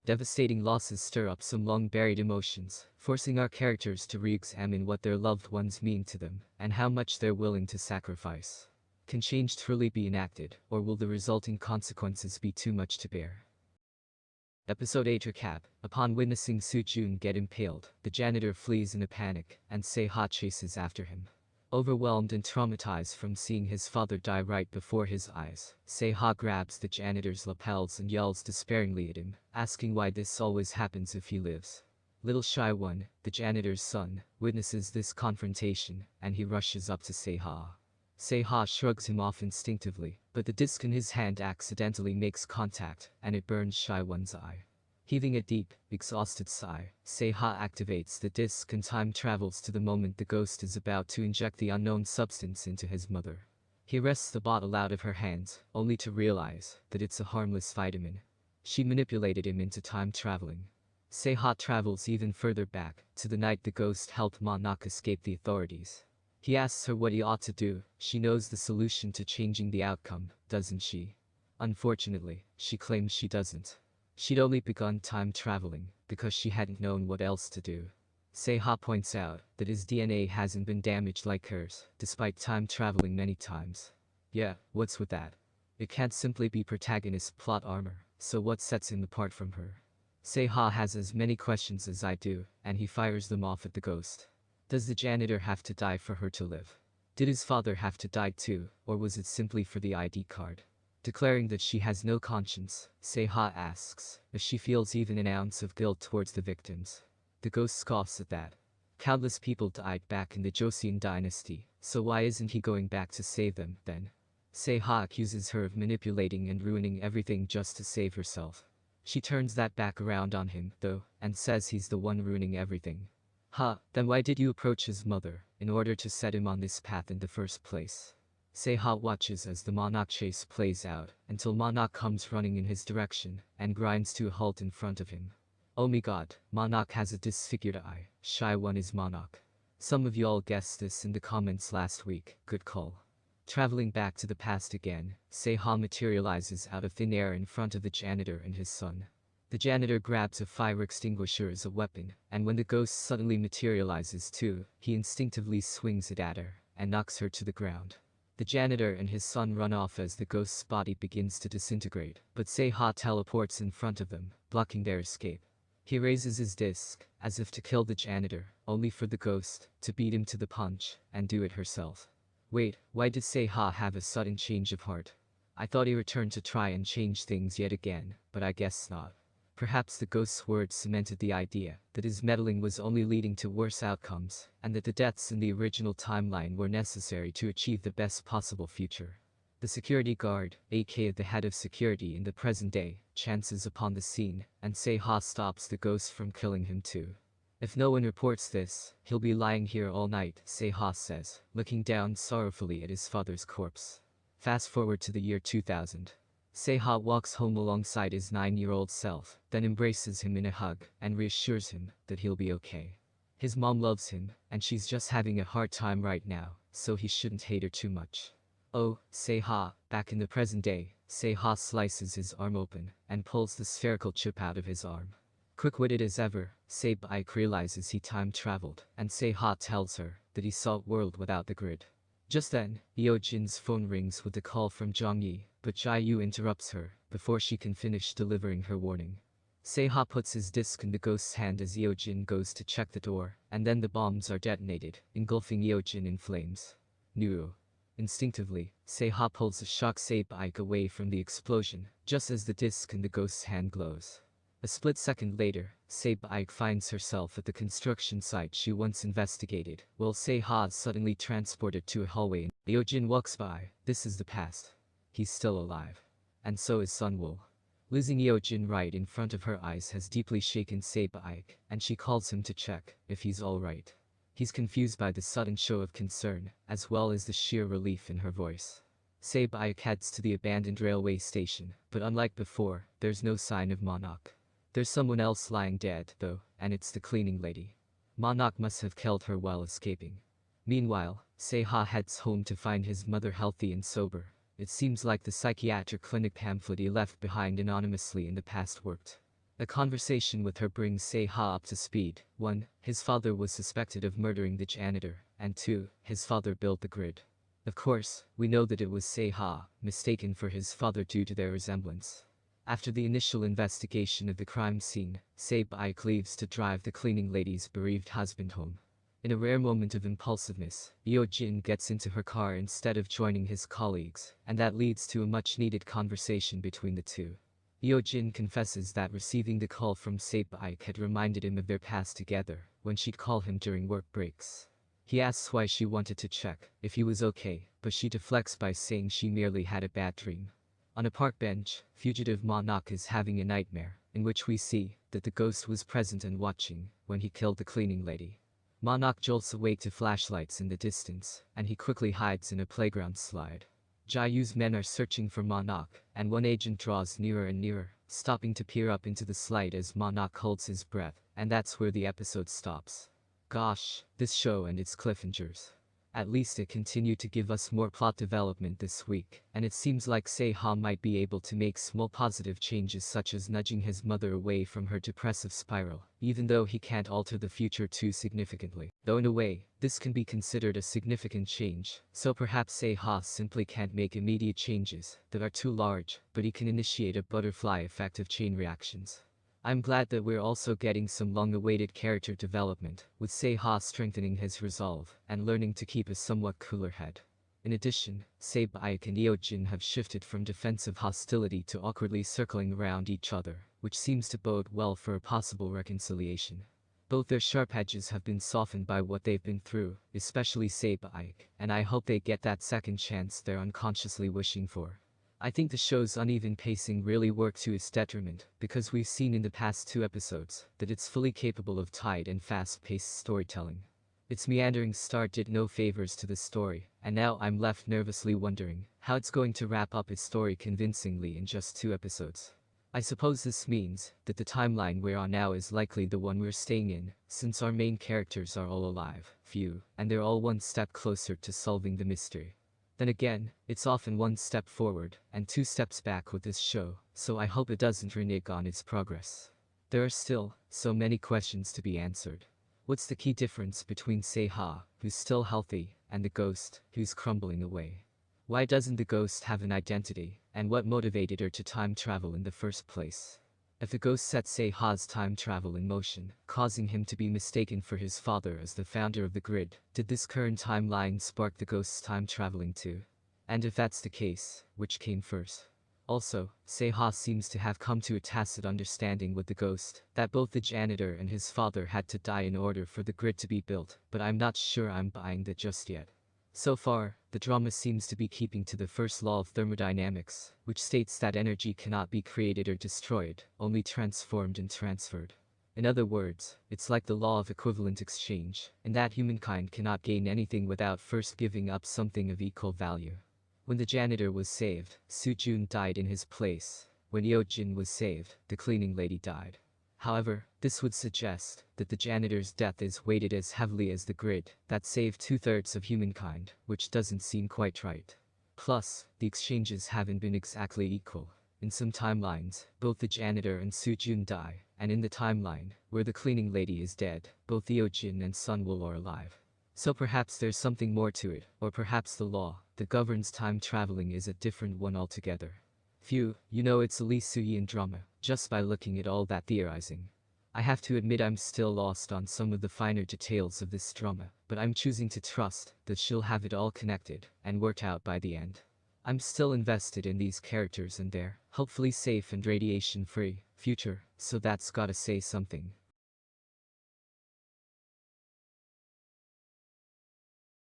Devastating losses stir up some long-buried emotions, forcing our characters to re-examine what their loved ones mean to them, and how much they're willing to sacrifice. Can change truly be enacted, or will the resulting consequences be too much to bear? Episode 8 Recap. Upon witnessing Su-jun get impaled, the janitor flees in a panic, and Se-ha chases after him. Overwhelmed and traumatized from seeing his father die right before his eyes, Se-ha grabs the janitor's lapels and yells despairingly at him, asking why this always happens if he lives. Little Shy One, the janitor's son, witnesses this confrontation, and he rushes up to Se-ha. Se-ha shrugs him off instinctively, but the disc in his hand accidentally makes contact, and it burns Shy One's eye. Heaving a deep, exhausted sigh, Se-ha activates the disc and time travels to the moment the ghost is about to inject the unknown substance into his mother. He wrests the bottle out of her hands, only to realize that it's a harmless vitamin. She manipulated him into time traveling. Se-ha travels even further back, to the night the ghost helped Ma-nak escape the authorities. He asks her what he ought to do. She knows the solution to changing the outcome, doesn't she? Unfortunately, she claims she doesn't. She'd only begun time traveling because she hadn't known what else to do. Se-ha points out that his DNA hasn't been damaged like hers, despite time traveling many times. Yeah, what's with that? It can't simply be protagonist's plot armor, so what sets him apart from her? Se-ha has as many questions as I do, and he fires them off at the ghost. Does the janitor have to die for her to live? Did his father have to die too, or was it simply for the ID card? Declaring that she has no conscience, Se-ha asks if she feels even an ounce of guilt towards the victims. The ghost scoffs at that. Countless people died back in the Joseon dynasty, so why isn't he going back to save them, then? Se-ha accuses her of manipulating and ruining everything just to save herself. She turns that back around on him, though, and says he's the one ruining everything. Then why did you approach his mother, in order to set him on this path in the first place? Se-ha watches as the Ma-nak chase plays out, until Ma-nak comes running in his direction, and grinds to a halt in front of him. Oh my god, Ma-nak has a disfigured eye. Shy One is Ma-nak. Some of y'all guessed this in the comments last week, good call. Traveling back to the past again, Se-ha materializes out of thin air in front of the janitor and his son. The janitor grabs a fire extinguisher as a weapon, and when the ghost suddenly materializes too, he instinctively swings it at her, and knocks her to the ground. The janitor and his son run off as the ghost's body begins to disintegrate, but Se-ha teleports in front of them, blocking their escape. He raises his disc, as if to kill the janitor, only for the ghost to beat him to the punch, and do it herself. Wait, why did Se-ha have a sudden change of heart? I thought he returned to try and change things yet again, but I guess not. Perhaps the ghost's words cemented the idea that his meddling was only leading to worse outcomes, and that the deaths in the original timeline were necessary to achieve the best possible future. The security guard, aka the head of security in the present day, chances upon the scene, and Se-ha stops the ghost from killing him too. If no one reports this, he'll be lying here all night, Se-ha says, looking down sorrowfully at his father's corpse. Fast forward to the year 2000. Se-ha walks home alongside his 9-year-old self, then embraces him in a hug, and reassures him that he'll be okay. His mom loves him, and she's just having a hard time right now, so he shouldn't hate her too much. Oh, Se-ha, back in the present day, Se-ha slices his arm open, and pulls the spherical chip out of his arm. Quick-witted as ever, Se-baik realizes he time-traveled, and Se-ha tells her that he saw a world without the grid. Just then, Yeo-jin's phone rings with a call from Jong-yi, but Jae-yu interrupts her before she can finish delivering her warning. Se-ha puts his disc in the ghost's hand as Yeo-jin goes to check the door, and then the bombs are detonated, engulfing Yeo-jin in flames. No. Instinctively, Se-ha pulls a shock Se-baik away from the explosion, just as the disc in the ghost's hand glows. A split second later, Se-baik finds herself at the construction site she once investigated, while Se-ha is suddenly transported to a hallway. Yeo-jin walks by. This is the past. He's still alive. And so is Sunwoo. Losing Yeo-jin right in front of her eyes has deeply shaken Se-baik, and she calls him to check if he's alright. He's confused by the sudden show of concern, as well as the sheer relief in her voice. Se-baik heads to the abandoned railway station, but unlike before, there's no sign of Ma-nak. There's someone else lying dead, though, and it's the cleaning lady. Ma-nak must have killed her while escaping. Meanwhile, Se-ha heads home to find his mother healthy and sober. It seems like the psychiatric clinic pamphlet he left behind anonymously in the past worked. A conversation with her brings Se-ha up to speed. 1. His father was suspected of murdering the janitor, and 2. His father built the grid. Of course, we know that it was Se-ha, mistaken for his father due to their resemblance. After the initial investigation of the crime scene, Se-baek leaves to drive the cleaning lady's bereaved husband home. In a rare moment of impulsiveness, Yo-jin gets into her car instead of joining his colleagues, and that leads to a much-needed conversation between the two. Yo-jin confesses that receiving the call from Se-baek had reminded him of their past together, when she'd call him during work breaks. He asks why she wanted to check if he was okay, but she deflects by saying she merely had a bad dream. On a park bench, fugitive Ma-nok is having a nightmare, in which we see that the ghost was present and watching when he killed the cleaning lady. Ma-nok jolts awake to flashlights in the distance, and he quickly hides in a playground slide. Jayu's men are searching for Ma-nok, and one agent draws nearer and nearer, stopping to peer up into the slide as Ma-nok holds his breath, and that's where the episode stops. Gosh, this show and its cliffhangers. At least it continued to give us more plot development this week, and it seems like Se-ha might be able to make small positive changes such as nudging his mother away from her depressive spiral, even though he can't alter the future too significantly. Though in a way, this can be considered a significant change, so perhaps Se-ha simply can't make immediate changes that are too large, but he can initiate a butterfly effect of chain reactions. I'm glad that we're also getting some long-awaited character development, with Se-ha strengthening his resolve and learning to keep a somewhat cooler head. In addition, Se-baek and Yo-jin have shifted from defensive hostility to awkwardly circling around each other, which seems to bode well for a possible reconciliation. Both their sharp edges have been softened by what they've been through, especially Se-baek, and I hope they get that second chance they're unconsciously wishing for. I think the show's uneven pacing really worked to its detriment, because we've seen in the past 2 episodes that it's fully capable of tight and fast-paced storytelling. Its meandering start did no favors to the story, and now I'm left nervously wondering how it's going to wrap up its story convincingly in just 2 episodes. I suppose this means that the timeline we're on now is likely the one we're staying in, since our main characters are all alive, few, and they're all one step closer to solving the mystery. Then again, it's often 1 step forward and 2 steps back with this show, so I hope it doesn't renege on its progress. There are still so many questions to be answered. What's the key difference between Se-ha, who's still healthy, and the ghost, who's crumbling away? Why doesn't the ghost have an identity, and what motivated her to time travel in the first place? If the ghost set Se-ha's time travel in motion, causing him to be mistaken for his father as the founder of the grid, did this current timeline spark the ghost's time traveling too? And if that's the case, which came first? Also, Se-ha seems to have come to a tacit understanding with the ghost that both the janitor and his father had to die in order for the grid to be built, but I'm not sure I'm buying that just yet. So far, the drama seems to be keeping to the first law of thermodynamics, which states that energy cannot be created or destroyed, only transformed and transferred. In other words, it's like the law of equivalent exchange, in that humankind cannot gain anything without first giving up something of equal value. When the janitor was saved, Soo-jun died in his place. When Yo-jin was saved, the cleaning lady died. However, this would suggest that the janitor's death is weighted as heavily as the grid that saved 2/3 of humankind, which doesn't seem quite right. Plus, the exchanges haven't been exactly equal. In some timelines, both the janitor and Soo-jun die, and in the timeline, where the cleaning lady is dead, both Yo-jin and Sunwoo are alive. So perhaps there's something more to it, or perhaps the law that governs time traveling is a different one altogether. Phew, it's a Lee Soo-yeon drama, just by looking at all that theorizing. I have to admit I'm still lost on some of the finer details of this drama, but I'm choosing to trust that she'll have it all connected and worked out by the end. I'm still invested in these characters and their, hopefully safe and radiation-free, future, so that's gotta say something.